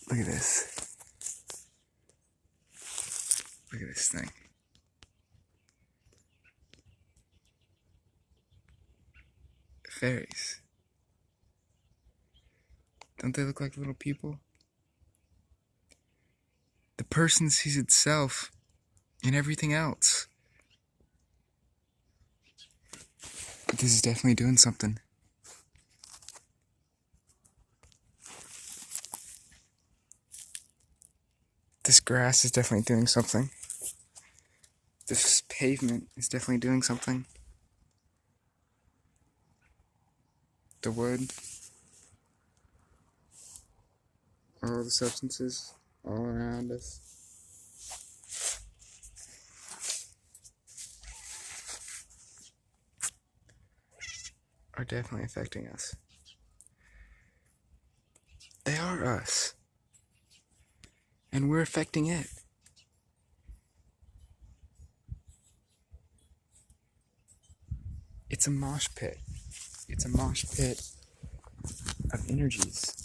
Look at this. Look at this thing. Fairies. Don't they look like little people? The person sees itself in everything else. This is definitely doing something. This grass is definitely doing something. This pavement is definitely doing something. The wood. All the substances all around us. Are definitely affecting us. They are us. And we're affecting it. It's a mosh pit. It's a mosh pit of energies.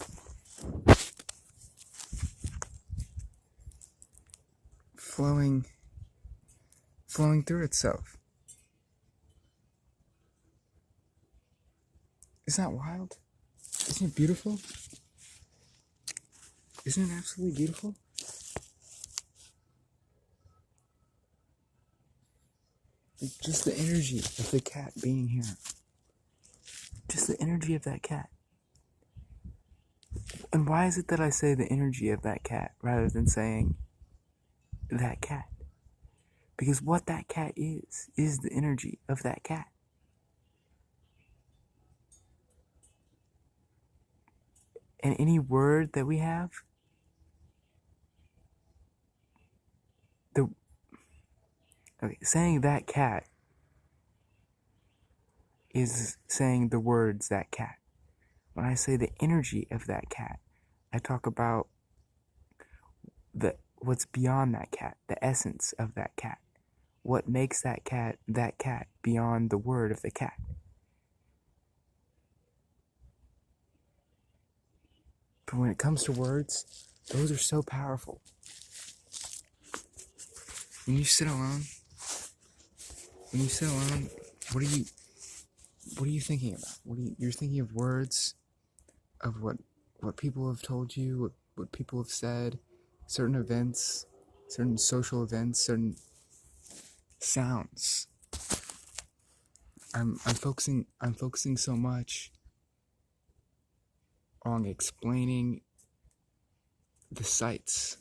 Flowing through itself. Isn't that wild? Isn't it beautiful? Isn't it absolutely beautiful? Just the energy of the cat being here. Just the energy of that cat. And why is it that I say the energy of that cat rather than saying that cat? Because what that cat is the energy of that cat. And any word that we have, saying that cat is saying the words that cat. When I say the energy of that cat, I talk about what's beyond that cat, the essence of that cat. What makes that cat beyond the word of the cat. But when it comes to words, those are so powerful. When you sit alone, what are you thinking about? You're thinking of words, of what people have told you, what people have said, certain events, certain social events, certain sounds. I'm focusing so much on explaining the sights.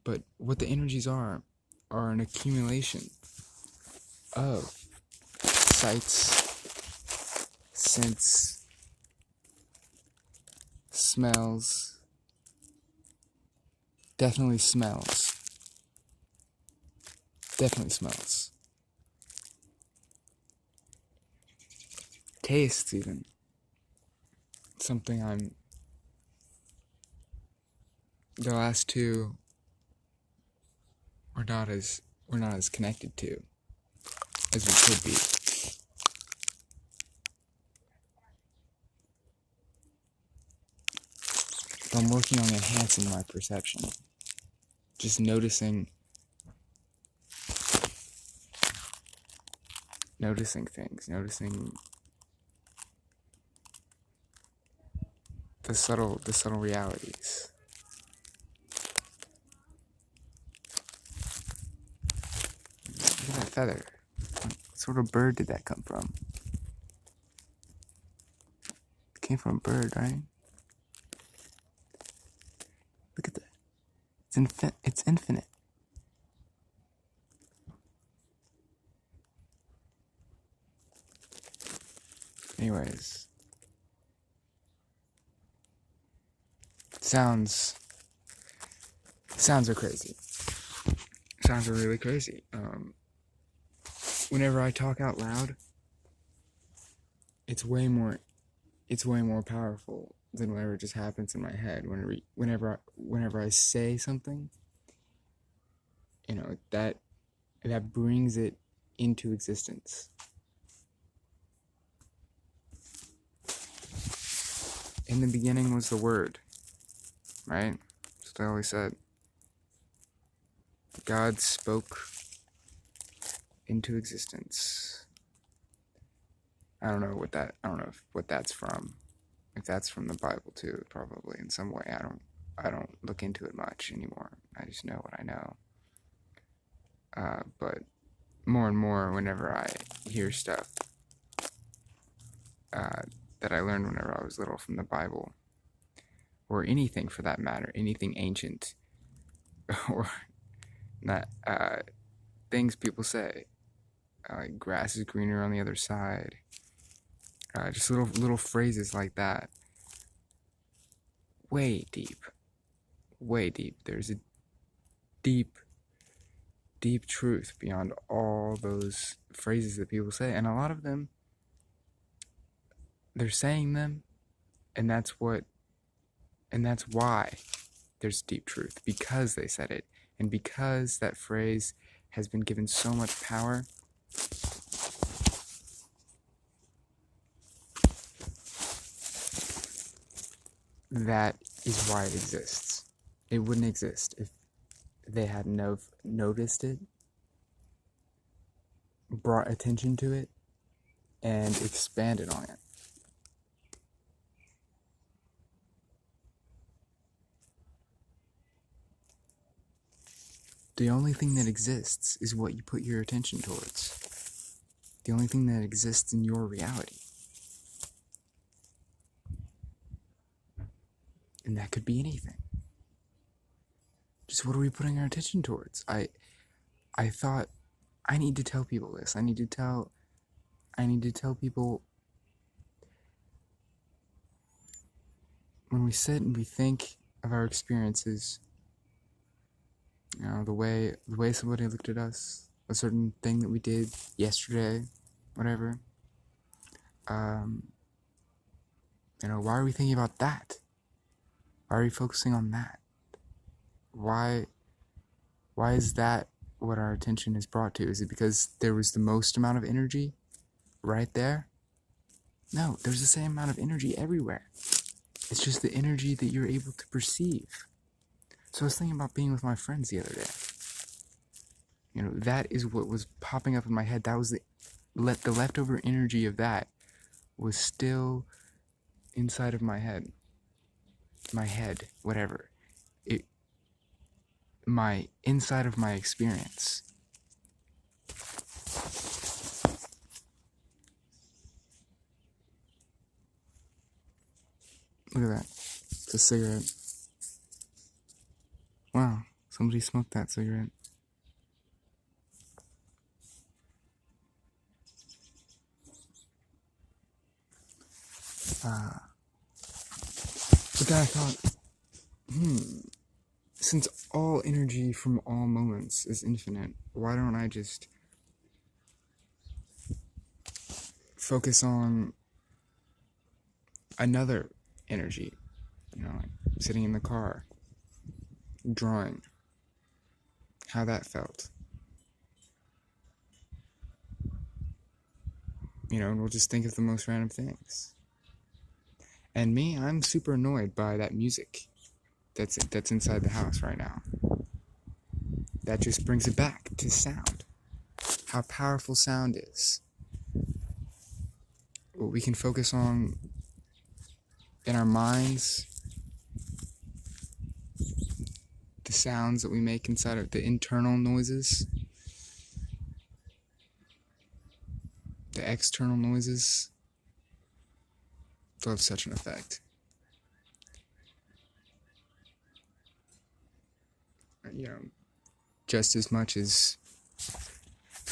But what the energies are an accumulation of sights, scents, smells, definitely smells, tastes even, something the last two we're not as connected to as we could be. I'm working on enhancing my perception. Just noticing things, noticing the subtle realities. Look at that feather. What sort of bird did that come from? It came from a bird, right? Look at that. It's infinite. Anyways. Sounds are crazy. Sounds are really crazy. Whenever I talk out loud, it's way more powerful than whatever just happens in my head. Whenever I say something, that brings it into existence. In the beginning was the Word, right? That's what I always said. God spoke into existence. I don't know what that's from. If that's from the Bible too, probably in some way. I don't look into it much anymore. I just know what I know. But more and more, whenever I hear stuff that I learned whenever I was little from the Bible, or anything for that matter, anything ancient, or not things people say, like grass is greener on the other side, just little phrases like that. Way deep. There's a deep truth beyond all those phrases that people say, and a lot of them, they're saying them, and that's why there's deep truth, because they said it, and because that phrase has been given so much power. That is why it exists. It wouldn't exist if they hadn't noticed it, brought attention to it, and expanded on it. The only thing that exists is what you put your attention towards. The only thing that exists in your reality. And that could be anything. Just what are we putting our attention towards? I thought, I need to tell people this. I need to tell people, when we sit and we think of our experiences, the way somebody looked at us, a certain thing that we did yesterday, whatever. Why are we thinking about that? Why are we focusing on that? Why is that what our attention is brought to? Is it because there was the most amount of energy right there? No, there's the same amount of energy everywhere. It's just the energy that you're able to perceive. So I was thinking about being with my friends the other day. That is what was popping up in my head. That was the leftover energy of that was still inside of my head. My head, whatever. My inside of my experience. Look at that. It's a cigarette. Wow, somebody smoked that cigarette. But then I thought, since all energy from all moments is infinite, why don't I just focus on another energy? Like sitting in the car, drawing, how that felt. And we'll just think of the most random things. And me, I'm super annoyed by that music that's inside the house right now. That just brings it back to sound. How powerful sound is. What we can focus on in our minds. The sounds that we make inside of the internal noises. The external noises. They'll have such an effect. Just as much as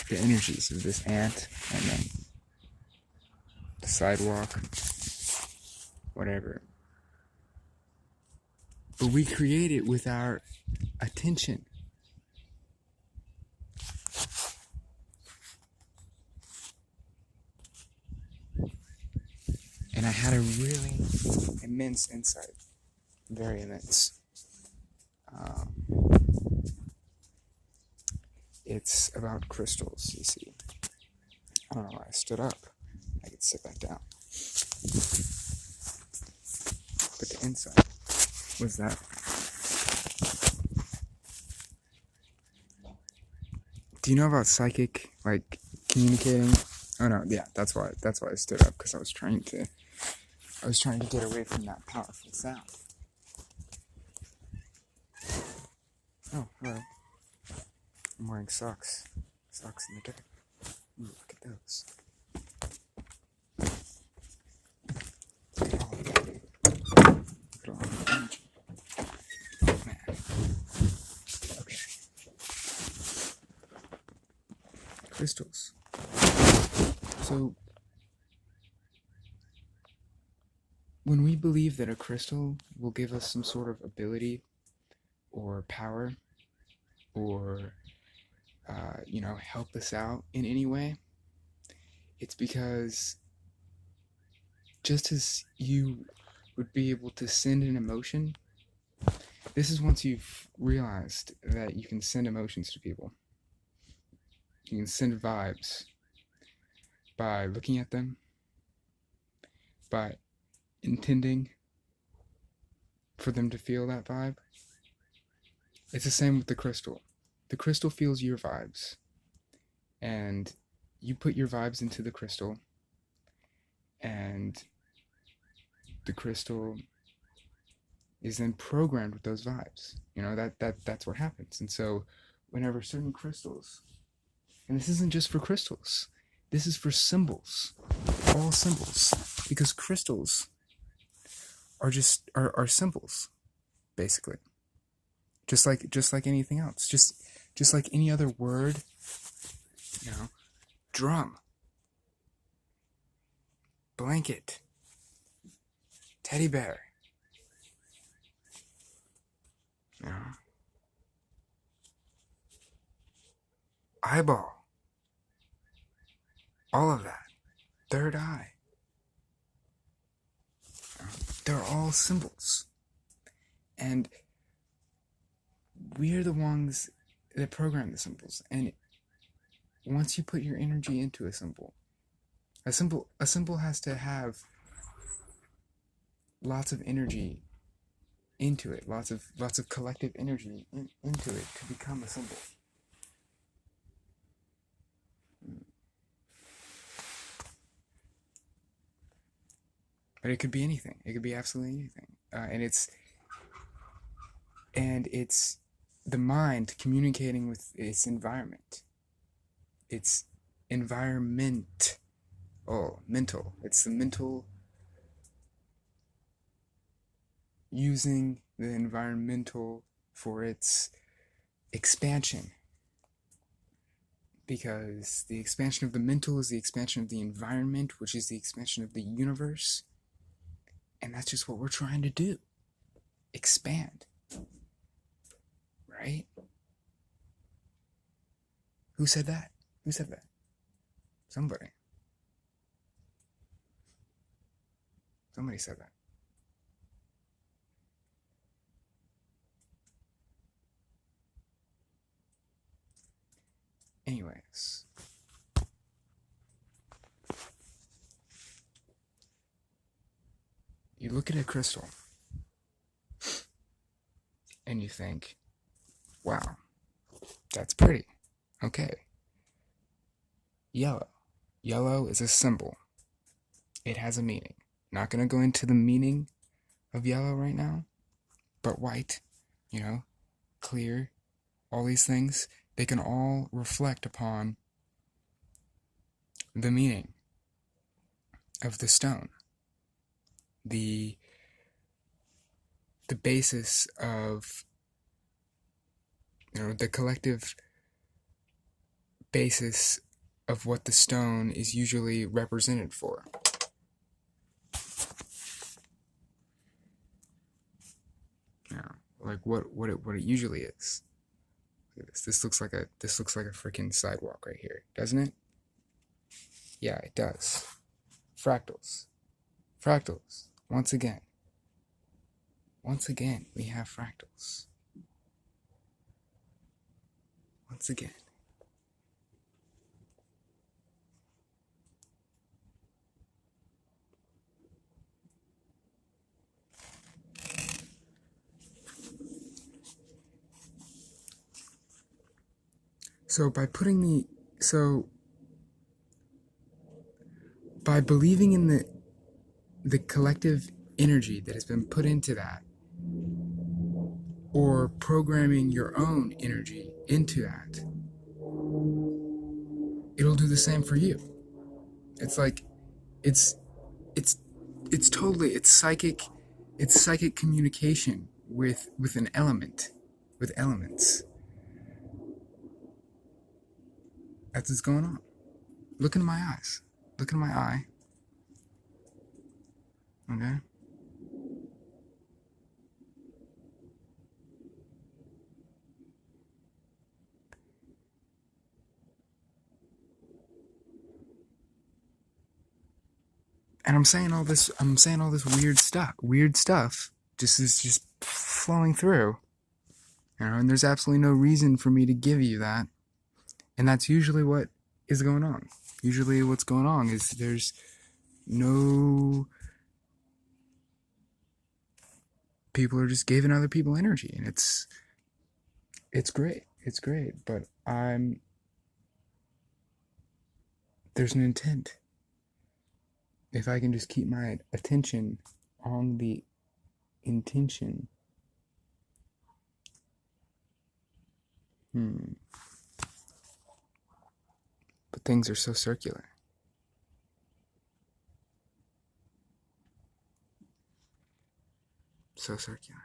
the energies of this ant and then the sidewalk, whatever. But we create it with our attention. And I had a really immense insight. Very immense. It's about crystals, you see. I don't know why I stood up. I could sit back down. but the inside was that. Do you know about psychic, like communicating? Oh no, yeah, that's why I stood up, because I was trying to get away from that powerful sound. Oh, hello. I'm wearing socks. Socks in the dark. Ooh, look at those. Look at all of that. Look at all of the energy. Oh man. Okay. Crystals. So, when we believe that a crystal will give us some sort of ability or power or, help us out in any way, it's because just as you would be able to send an emotion, this is once you've realized that you can send emotions to people. You can send vibes by looking at them, by intending for them to feel that vibe. It's the same with the crystal. The crystal feels your vibes, and you put your vibes into the crystal, and the crystal is then programmed with those vibes. That's what happens. And so whenever certain crystals, and this isn't just for crystals, this is for symbols, all symbols, because crystals are symbols, basically. Just like anything else. Just like any other word, drum, blanket, teddy bear, eyeball, all of that, third eye. They're all symbols. And we're the ones that program the symbols. And once you put your energy into a symbol has to have lots of energy into it, lots of collective energy into it to become a symbol. But it could be anything. It could be absolutely anything. And it's the mind communicating with its environment. It's environment. Oh, mental. It's the mental using the environmental for its expansion. Because the expansion of the mental is the expansion of the environment, which is the expansion of the universe. And that's just what we're trying to do. Expand. Right? Who said that? Who said that? Somebody. Somebody said that. Anyways. You look at a crystal and you think, wow, that's pretty. Okay. Yellow. Yellow is a symbol. It has a meaning. Not going to go into the meaning of yellow right now, but white, clear, all these things, they can all reflect upon the meaning of the stone. The basis of, the collective basis of what the stone is usually represented for. Like what it usually is. Look at this. This looks like a freaking sidewalk right here, doesn't it? Yeah, it does. Fractals. Fractals. Once again, we have fractals. Once again. So by believing in the collective energy that has been put into that, or programming your own energy into that, it'll do the same for you. It's like it's it's it's totally it's psychic communication with an element, with elements. That's what's going on. Look into my eyes. Look into my eye. Okay? And I'm saying all this weird stuff just is just flowing through. You know, and there's absolutely no reason for me to give you that. And that's usually what is going on. Usually what's going on is there's no, people are just giving other people energy, and it's great. It's great, but there's an intent. If I can just keep my attention on the intention. But things are so circular. So circular.